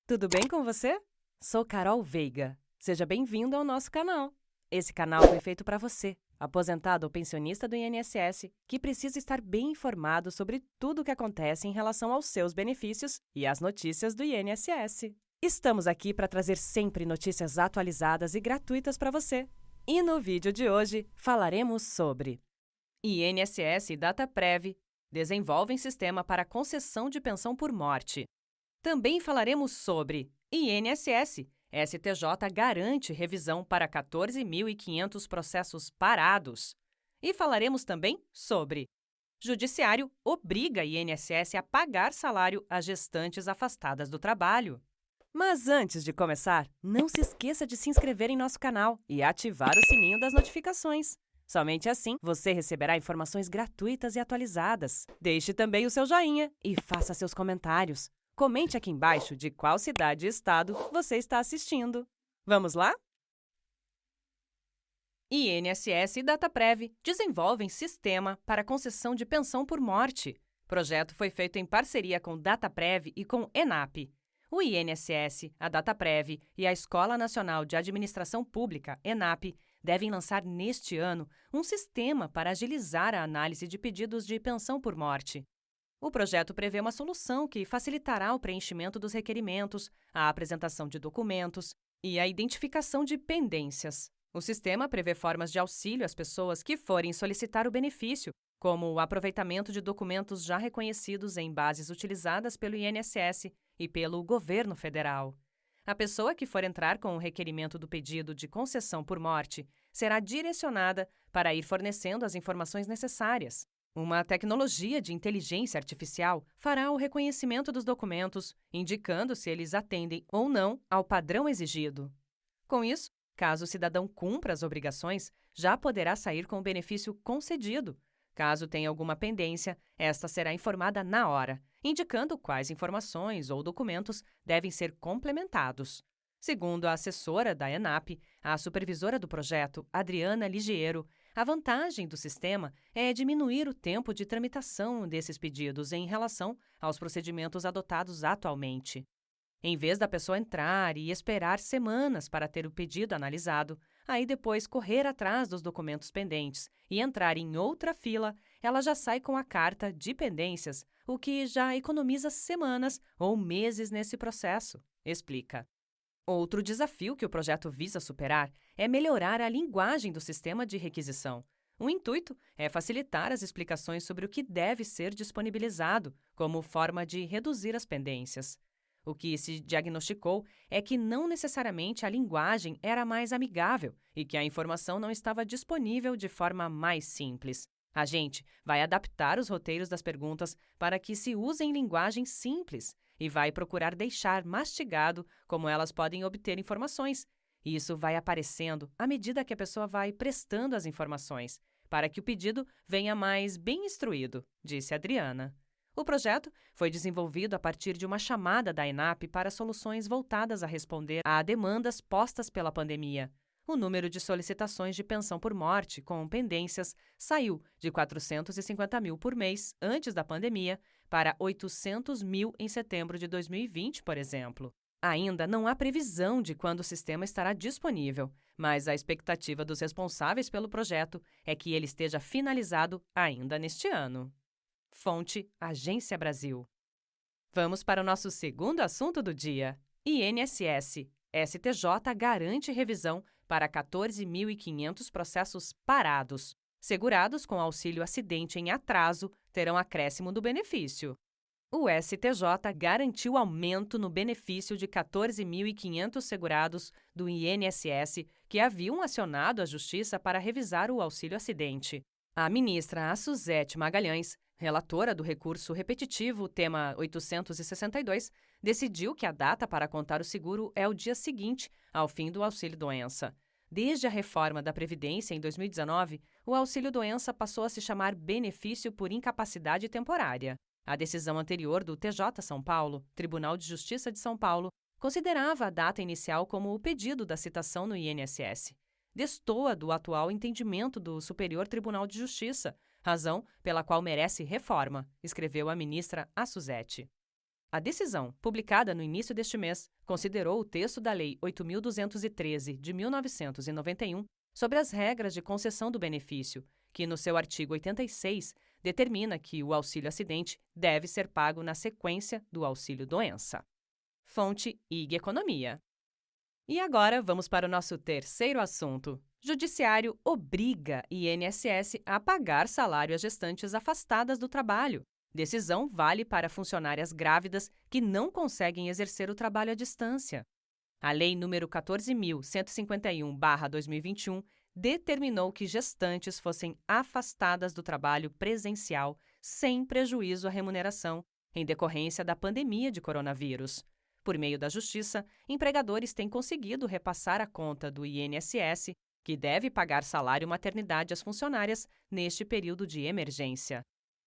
tudo bem com você? Sou Carol Veiga. Seja bem-vindo ao nosso canal. Esse canal foi feito para você, aposentado ou pensionista do INSS, que precisa estar bem informado sobre tudo o que acontece em relação aos seus benefícios e às notícias do INSS. Estamos aqui para trazer sempre notícias atualizadas e gratuitas para você. E no vídeo de hoje falaremos sobre INSS e Dataprev desenvolvem sistema para concessão de pensão por morte. Também falaremos sobre INSS. STJ garante revisão para 14.500 processos parados. E falaremos também sobre Judiciário obriga INSS a pagar salário a gestantes afastadas do trabalho. Mas antes de começar, não se esqueça de se inscrever em nosso canal e ativar o sininho das notificações. Somente assim você receberá informações gratuitas e atualizadas. Deixe também o seu joinha e faça seus comentários. Comente aqui embaixo de qual cidade e estado você está assistindo. Vamos lá? INSS e Dataprev desenvolvem sistema para concessão de pensão por morte. O projeto foi feito em parceria com Dataprev e com ENAP. O INSS, a Dataprev e a Escola Nacional de Administração Pública, ENAP, devem lançar neste ano um sistema para agilizar a análise de pedidos de pensão por morte. O projeto prevê uma solução que facilitará o preenchimento dos requerimentos, a apresentação de documentos e a identificação de pendências. O sistema prevê formas de auxílio às pessoas que forem solicitar o benefício, como o aproveitamento de documentos já reconhecidos em bases utilizadas pelo INSS e pelo governo federal. A pessoa que for entrar com o requerimento do pedido de concessão por morte será direcionada para ir fornecendo as informações necessárias. Uma tecnologia de inteligência artificial fará o reconhecimento dos documentos, indicando se eles atendem ou não ao padrão exigido. Com isso, caso o cidadão cumpra as obrigações, já poderá sair com o benefício concedido. Caso tenha alguma pendência, esta será informada na hora, indicando quais informações ou documentos devem ser complementados. Segundo a assessora da ENAP, a supervisora do projeto, Adriana Ligiero, a vantagem do sistema é diminuir o tempo de tramitação desses pedidos em relação aos procedimentos adotados atualmente. Em vez da pessoa entrar e esperar semanas para ter o pedido analisado, aí depois correr atrás dos documentos pendentes e entrar em outra fila, ela já sai com a carta de pendências, o que já economiza semanas ou meses nesse processo, explica. Outro desafio que o projeto visa superar é melhorar a linguagem do sistema de requisição. O intuito é facilitar as explicações sobre o que deve ser disponibilizado, como forma de reduzir as pendências. O que se diagnosticou é que não necessariamente a linguagem era mais amigável e que a informação não estava disponível de forma mais simples. A gente vai adaptar os roteiros das perguntas para que se usem linguagem simples e vai procurar deixar mastigado como elas podem obter informações. Isso vai aparecendo à medida que a pessoa vai prestando as informações, para que o pedido venha mais bem instruído, disse Adriana. O projeto foi desenvolvido a partir de uma chamada da ENAP para soluções voltadas a responder a demandas postas pela pandemia. O número de solicitações de pensão por morte com pendências saiu de 450 mil por mês antes da pandemia para 800 mil em setembro de 2020, por exemplo. Ainda não há previsão de quando o sistema estará disponível, mas a expectativa dos responsáveis pelo projeto é que ele esteja finalizado ainda neste ano. Fonte: Agência Brasil. Vamos para o nosso segundo assunto do dia. INSS. STJ garante revisão para 14.500 processos parados. Segurados com auxílio acidente em atraso terão acréscimo do benefício. O STJ garantiu aumento no benefício de 14.500 segurados do INSS que haviam acionado a Justiça para revisar o auxílio acidente. A ministra Suzete Magalhães, relatora do recurso repetitivo, tema 862, decidiu que a data para contar o seguro é o dia seguinte ao fim do auxílio-doença. Desde a reforma da Previdência em 2019, o auxílio-doença passou a se chamar benefício por incapacidade temporária. A decisão anterior do TJ São Paulo, Tribunal de Justiça de São Paulo, considerava a data inicial como o pedido da citação no INSS. Destoa do atual entendimento do Superior Tribunal de Justiça, razão pela qual merece reforma, escreveu a ministra Suzete. A decisão, publicada no início deste mês, considerou o texto da Lei 8.213, de 1991, sobre as regras de concessão do benefício, que, no seu artigo 86, determina que o auxílio-acidente deve ser pago na sequência do auxílio-doença. Fonte IG Economia. E agora vamos para o nosso terceiro assunto. Judiciário obriga INSS a pagar salário às gestantes afastadas do trabalho. Decisão vale para funcionárias grávidas que não conseguem exercer o trabalho à distância. A Lei nº 14.151/2021 determinou que gestantes fossem afastadas do trabalho presencial sem prejuízo à remuneração, em decorrência da pandemia de coronavírus. Por meio da Justiça, empregadores têm conseguido repassar a conta do INSS, que deve pagar salário maternidade às funcionárias neste período de emergência.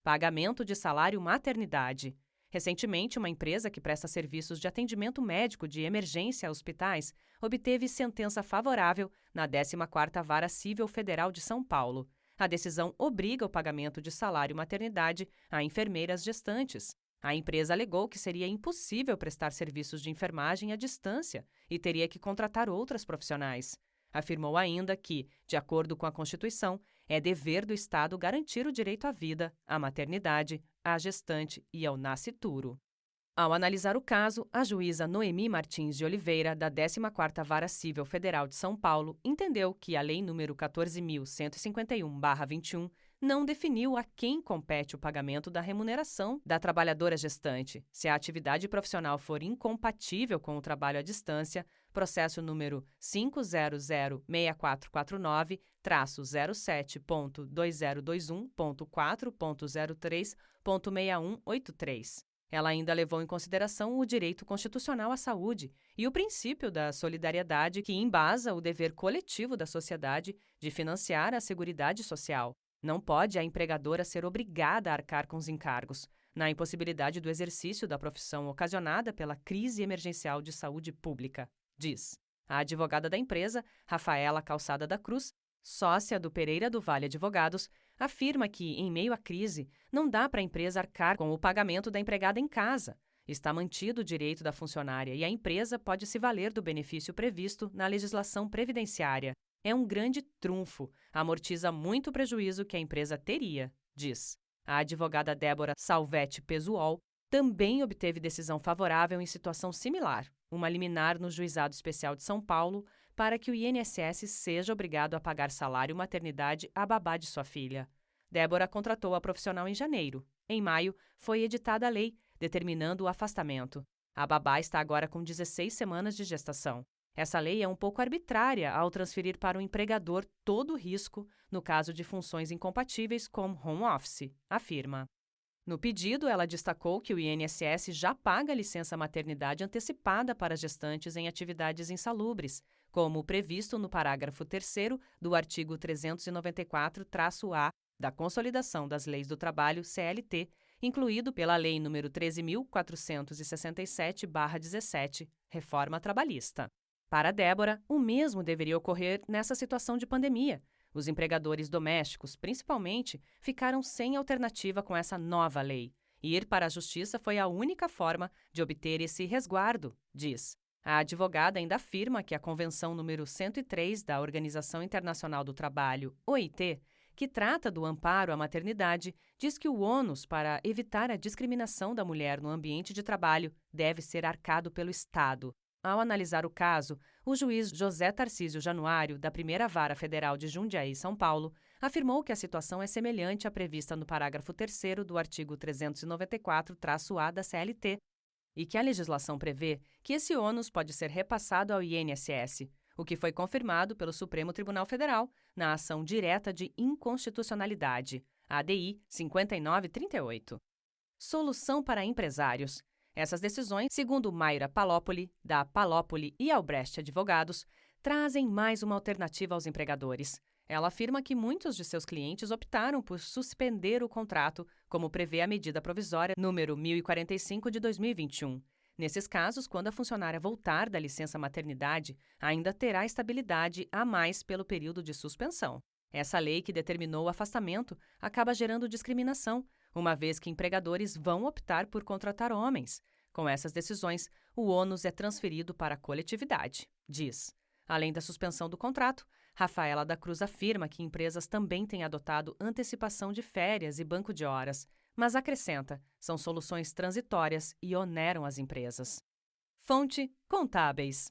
Pagamento de salário maternidade. Recentemente, uma empresa que presta serviços de atendimento médico de emergência a hospitais obteve sentença favorável na 14ª Vara Civil Federal de São Paulo. A decisão obriga o pagamento de salário maternidade a enfermeiras gestantes. A empresa alegou que seria impossível prestar serviços de enfermagem à distância e teria que contratar outras profissionais. Afirmou ainda que, de acordo com a Constituição, é dever do Estado garantir o direito à vida, à maternidade, à gestante e ao nascituro. Ao analisar o caso, a juíza Noemi Martins de Oliveira, da 14ª Vara Civil Federal de São Paulo, entendeu que a Lei nº 14.151/21 não definiu a quem compete o pagamento da remuneração da trabalhadora gestante. Se a atividade profissional for incompatível com o trabalho à distância, processo número 5006449-07.2021.4.03.6183. Ela ainda levou em consideração o direito constitucional à saúde e o princípio da solidariedade que embasa o dever coletivo da sociedade de financiar a Seguridade Social. Não pode a empregadora ser obrigada a arcar com os encargos, na impossibilidade do exercício da profissão ocasionada pela crise emergencial de saúde pública, diz a advogada da empresa, Rafaela Calçada da Cruz, sócia do Pereira do Vale Advogados, afirma que, em meio à crise, não dá para a empresa arcar com o pagamento da empregada em casa. Está mantido o direito da funcionária e a empresa pode se valer do benefício previsto na legislação previdenciária. É um grande trunfo, amortiza muito prejuízo que a empresa teria, diz. A advogada Débora Salvetti Pesuol também obteve decisão favorável em situação similar, uma liminar no Juizado Especial de São Paulo, para que o INSS seja obrigado a pagar salário maternidade à babá de sua filha. Débora contratou a profissional em janeiro. Em maio, foi editada a lei, determinando o afastamento. A babá está agora com 16 semanas de gestação. Essa lei é um pouco arbitrária ao transferir para o empregador todo o risco no caso de funções incompatíveis como home office, afirma. No pedido, ela destacou que o INSS já paga licença maternidade antecipada para gestantes em atividades insalubres, como previsto no parágrafo 3º do artigo 394-A da Consolidação das Leis do Trabalho, CLT, incluído pela Lei nº 13.467/17, Reforma Trabalhista. Para Débora, o mesmo deveria ocorrer nessa situação de pandemia. Os empregadores domésticos, principalmente, ficaram sem alternativa com essa nova lei. Ir para a Justiça foi a única forma de obter esse resguardo, diz. A advogada ainda afirma que a Convenção número 103 da Organização Internacional do Trabalho, OIT, que trata do amparo à maternidade, diz que o ônus para evitar a discriminação da mulher no ambiente de trabalho deve ser arcado pelo Estado. Ao analisar o caso, o juiz José Tarcísio Januário, da Primeira Vara Federal de Jundiaí, São Paulo, afirmou que a situação é semelhante à prevista no parágrafo 3º do artigo 394-A da CLT e que a legislação prevê que esse ônus pode ser repassado ao INSS, o que foi confirmado pelo Supremo Tribunal Federal na ação direta de inconstitucionalidade, ADI 5938. Solução para empresários. Essas decisões, segundo Mayra Palópoli, da Palópoli e Albrecht Advogados, trazem mais uma alternativa aos empregadores. Ela afirma que muitos de seus clientes optaram por suspender o contrato, como prevê a medida provisória número 1045 de 2021. Nesses casos, quando a funcionária voltar da licença maternidade, ainda terá estabilidade a mais pelo período de suspensão. Essa lei que determinou o afastamento acaba gerando discriminação, uma vez que empregadores vão optar por contratar homens. Com essas decisões, o ônus é transferido para a coletividade, diz. Além da suspensão do contrato, Rafaela da Cruz afirma que empresas também têm adotado antecipação de férias e banco de horas, mas acrescenta, são soluções transitórias e oneram as empresas. Fonte: Contábeis.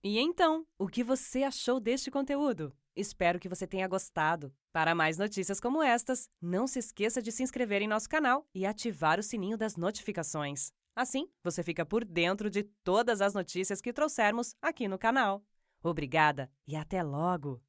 E então, o que você achou deste conteúdo? Espero que você tenha gostado. Para mais notícias como estas, não se esqueça de se inscrever em nosso canal e ativar o sininho das notificações. Assim, você fica por dentro de todas as notícias que trouxermos aqui no canal. Obrigada e até logo!